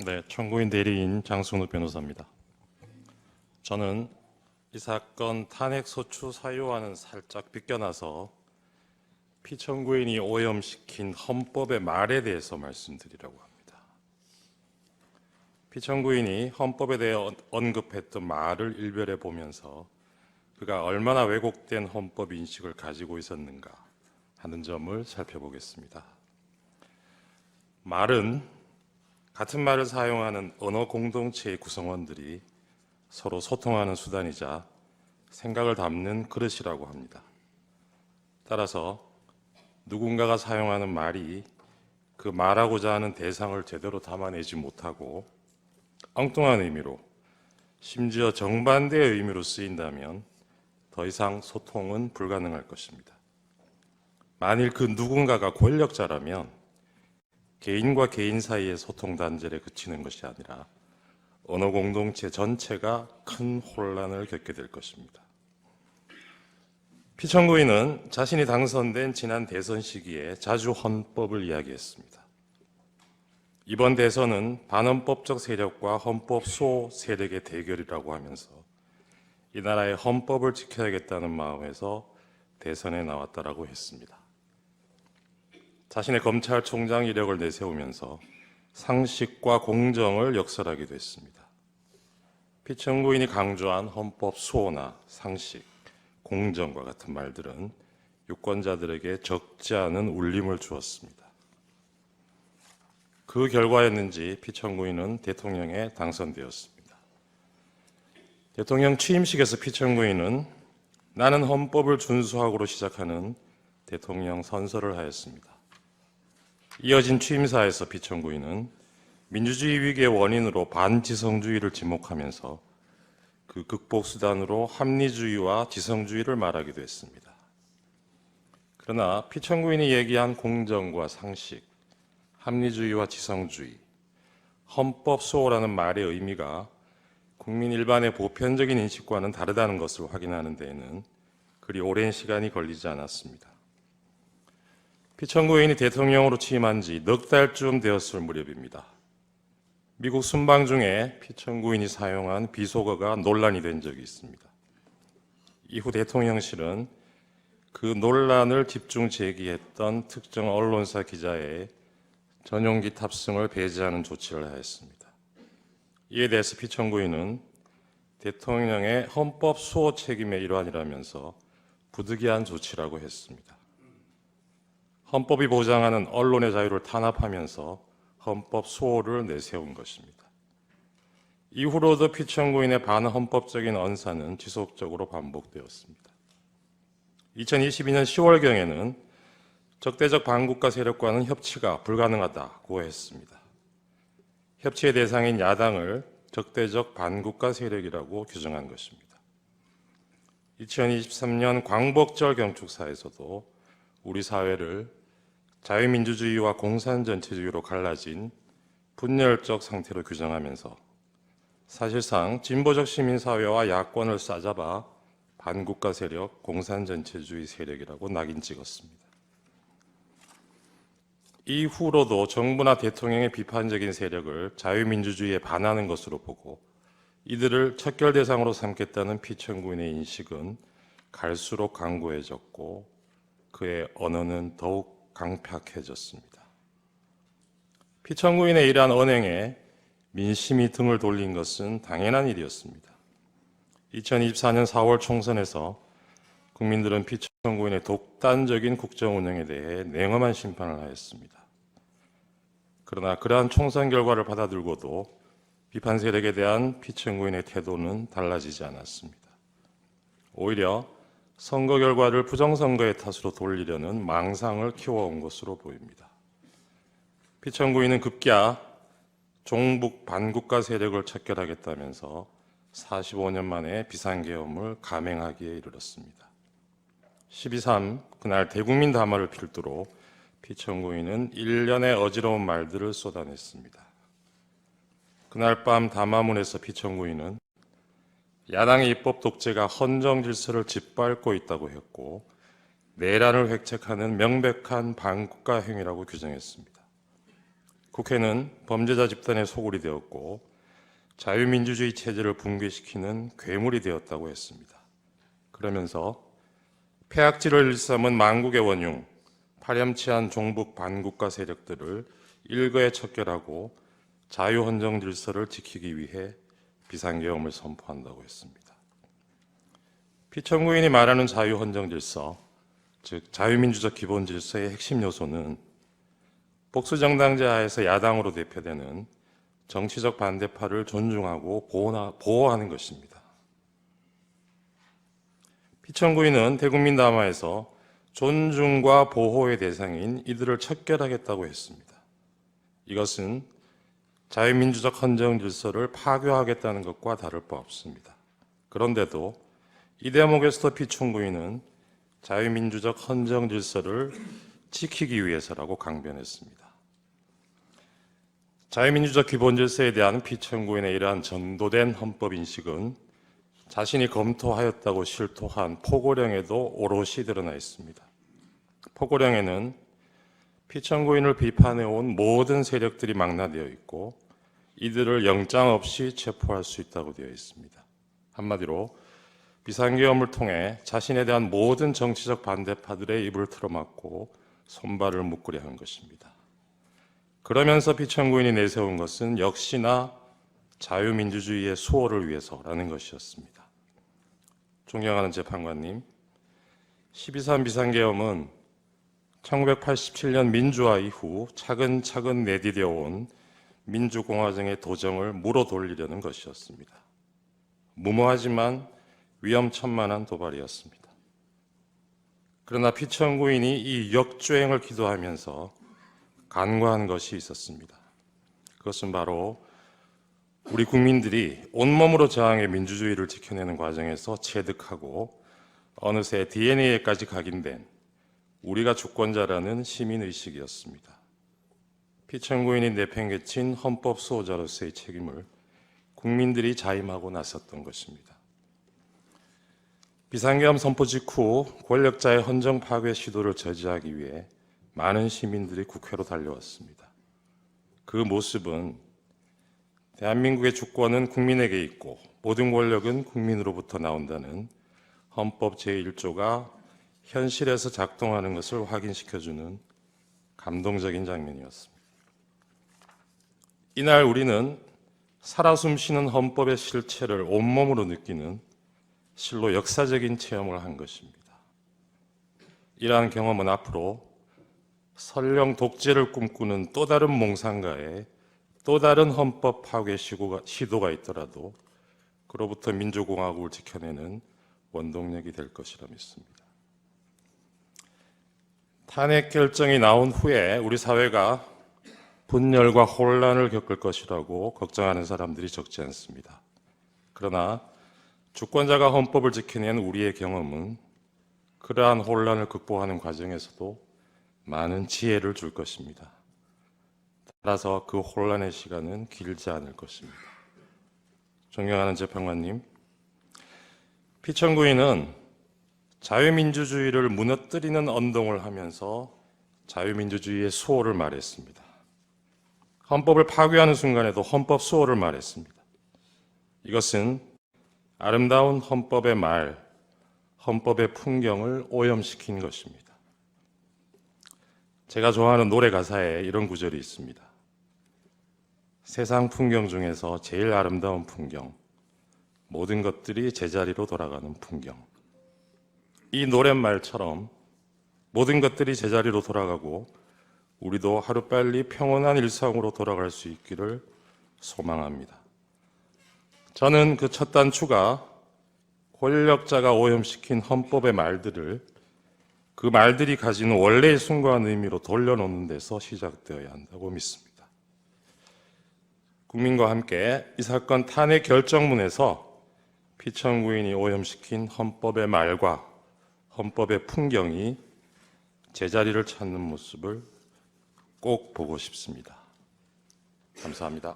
네, 청구인 대리인 장승우 변호사입니다. 저는 이 사건 탄핵소추 사유와는 살짝 비껴나서 피청구인이 오염시킨 헌법의 말에 대해서 말씀드리려고 합니다. 피청구인이 헌법에 대해 언급했던 말을 일별해 보면서 그가 얼마나 왜곡된 헌법 인식을 가지고 있었는가 하는 점을 살펴보겠습니다. 말은 같은 말을 사용하는 언어 공동체의 구성원들이 서로 소통하는 수단이자 생각을 담는 그릇이라고 합니다. 따라서 누군가가 사용하는 말이 그 말하고자 하는 대상을 제대로 담아내지 못하고 엉뚱한 의미로, 심지어 정반대의 의미로 쓰인다면 더 이상 소통은 불가능할 것입니다. 만일 그 누군가가 권력자라면 개인과 개인 사이의 소통 단절에 그치는 것이 아니라 언어 공동체 전체가 큰 혼란을 겪게 될 것입니다. 피청구인은 자신이 당선된 지난 대선 시기에 자주 헌법을 이야기했습니다. 이번 대선은 반헌법적 세력과 헌법 수호 세력의 대결이라고 하면서 이 나라의 헌법을 지켜야겠다는 마음에서 대선에 나왔다라고 했습니다. 자신의 검찰총장 이력을 내세우면서 상식과 공정을 역설하기도 했습니다. 피청구인이 강조한 헌법 수호나 상식, 공정과 같은 말들은 유권자들에게 적지 않은 울림을 주었습니다. 그 결과였는지 피청구인은 대통령에 당선되었습니다. 대통령 취임식에서 피청구인은 나는 헌법을 준수하고로 시작하는 대통령 선서를 하였습니다. 이어진 취임사에서 피청구인은 민주주의 위기의 원인으로 반지성주의를 지목하면서 그 극복 수단으로 합리주의와 지성주의를 말하기도 했습니다. 그러나 피청구인이 얘기한 공정과 상식, 합리주의와 지성주의, 헌법 수호라는 말의 의미가 국민 일반의 보편적인 인식과는 다르다는 것을 확인하는 데에는 그리 오랜 시간이 걸리지 않았습니다. 피청구인이 대통령으로 취임한 지 넉 달쯤 되었을 무렵입니다. 미국 순방 중에 피청구인이 사용한 비속어가 논란이 된 적이 있습니다. 이후 대통령실은 그 논란을 집중 제기했던 특정 언론사 기자의 전용기 탑승을 배제하는 조치를 하였습니다. 이에 대해서 피청구인은 대통령의 헌법 수호 책임의 일환이라면서 부득이한 조치라고 했습니다. 헌법이 보장하는 언론의 자유를 탄압하면서 헌법 수호를 내세운 것입니다. 이후로도 피청구인의 반헌법적인 언사는 지속적으로 반복되었습니다. 2022년 10월경에는 적대적 반국가 세력과는 협치가 불가능하다고 했습니다. 협치의 대상인 야당을 적대적 반국가 세력이라고 규정한 것입니다. 2023년 광복절 경축사에서도 우리 사회를 자유민주주의와 공산전체주의로 갈라진 분열적 상태로 규정하면서 사실상 진보적 시민사회와 야권을 싸잡아 반국가 세력, 공산전체주의 세력이라고 낙인 찍었습니다. 이후로도 정부나 대통령의 비판적인 세력을 자유민주주의에 반하는 것으로 보고 이들을 척결 대상으로 삼겠다는 피청구인의 인식은 갈수록 강고해졌고 그의 언어는 더욱 강팍해졌습니다. 피청구인의 이러한 언행에 민심이 등을 돌린 것은 당연한 일이었습니다. 2024년 4월 총선에서 국민들은 피청구인의 독단적인 국정 운영에 대해 냉엄한 심판을 하였습니다. 그러나 그러한 총선 결과를 받아들고도 비판 세력에 대한 피청구인의 태도는 달라지지 않았습니다. 오히려 선거 결과를 부정선거의 탓으로 돌리려는 망상을 키워온 것으로 보입니다. 피청구인은 급기야 종북 반국가 세력을 척결하겠다면서 45년 만에 비상계엄을 감행하기에 이르렀습니다. 12.3 그날 대국민 담화를 필두로 피청구인은 일련의 어지러운 말들을 쏟아냈습니다. 그날 밤 담화문에서 피청구인은 야당의 입법 독재가 헌정 질서를 짓밟고 있다고 했고 내란을 획책하는 명백한 반국가 행위라고 규정했습니다. 국회는 범죄자 집단의 소굴이 되었고 자유민주주의 체제를 붕괴시키는 괴물이 되었다고 했습니다. 그러면서 폐악질을 일삼은 만국의 원흉, 파렴치한 종북 반국가 세력들을 일거에 척결하고 자유헌정 질서를 지키기 위해 비상계엄을 선포한다고 했습니다. 피청구인이 말하는 자유헌정 질서, 즉 자유민주적 기본 질서의 핵심 요소는 복수정당제 하에서 야당으로 대표되는 정치적 반대파를 존중하고 보호하는 것입니다. 피청구인은 대국민 담화에서 존중과 보호의 대상인 이들을 척결하겠다고 했습니다. 이것은 자유민주적 헌정 질서를 파괴하겠다는 것과 다를 바 없습니다. 그런데도 이 대목에서도 피청구인은 자유민주적 헌정 질서를 지키기 위해서라고 강변했습니다. 자유민주적 기본 질서에 대한 피청구인의 이러한 전도된 헌법 인식은 자신이 검토하였다고 실토한 포고령에도 오롯이 드러나 있습니다. 포고령에는 피청구인을 비판해온 모든 세력들이 망라되어 있고 이들을 영장 없이 체포할 수 있다고 되어 있습니다. 한마디로 비상계엄을 통해 자신에 대한 모든 정치적 반대파들의 입을 틀어막고 손발을 묶으려 한 것입니다. 그러면서 피청구인이 내세운 것은 역시나 자유민주주의의 수호를 위해서라는 것이었습니다. 존경하는 재판관님, 12.3 비상계엄은 1987년 민주화 이후 차근차근 내디뎌 온 민주공화정의 도정을 물어 돌리려는 것이었습니다. 무모하지만 위험천만한 도발이었습니다. 그러나 피청구인이 이 역주행을 기도하면서 간과한 것이 있었습니다. 그것은 바로 우리 국민들이 온몸으로 저항의 민주주의를 지켜내는 과정에서 체득하고 어느새 DNA에까지 각인된 우리가 주권자라는 시민의식이었습니다. 피청구인이 내팽개친 헌법 수호자로서의 책임을 국민들이 자임하고 나섰던 것입니다. 비상계엄 선포 직후 권력자의 헌정 파괴 시도를 저지하기 위해 많은 시민들이 국회로 달려왔습니다. 그 모습은 대한민국의 주권은 국민에게 있고 모든 권력은 국민으로부터 나온다는 헌법 제1조가 현실에서 작동하는 것을 확인시켜주는 감동적인 장면이었습니다. 이날 우리는 살아 숨쉬는 헌법의 실체를 온몸으로 느끼는 실로 역사적인 체험을 한 것입니다. 이러한 경험은 앞으로 설령 독재를 꿈꾸는 또 다른 몽상가의 또 다른 헌법 파괴 시도가 있더라도 그로부터 민주공화국을 지켜내는 원동력이 될 것이라 믿습니다. 탄핵 결정이 나온 후에 우리 사회가 분열과 혼란을 겪을 것이라고 걱정하는 사람들이 적지 않습니다. 그러나 주권자가 헌법을 지켜낸 우리의 경험은 그러한 혼란을 극복하는 과정에서도 많은 지혜를 줄 것입니다. 따라서 그 혼란의 시간은 길지 않을 것입니다. 존경하는 재판관님, 피청구인은 자유민주주의를 무너뜨리는 언동을 하면서 자유민주주의의 수호를 말했습니다. 헌법을 파괴하는 순간에도 헌법 수호를 말했습니다. 이것은 아름다운 헌법의 말, 헌법의 풍경을 오염시킨 것입니다. 제가 좋아하는 노래 가사에 이런 구절이 있습니다. 세상 풍경 중에서 제일 아름다운 풍경, 모든 것들이 제자리로 돌아가는 풍경. 이 노랫말처럼 모든 것들이 제자리로 돌아가고 우리도 하루빨리 평온한 일상으로 돌아갈 수 있기를 소망합니다. 저는 그 첫 단추가 권력자가 오염시킨 헌법의 말들을 그 말들이 가지는 원래의 순수한 의미로 돌려놓는 데서 시작되어야 한다고 믿습니다. 국민과 함께 이 사건 탄핵 결정문에서 피청구인이 오염시킨 헌법의 말과 헌법의 풍경이 제자리를 찾는 모습을 꼭 보고 싶습니다. 감사합니다.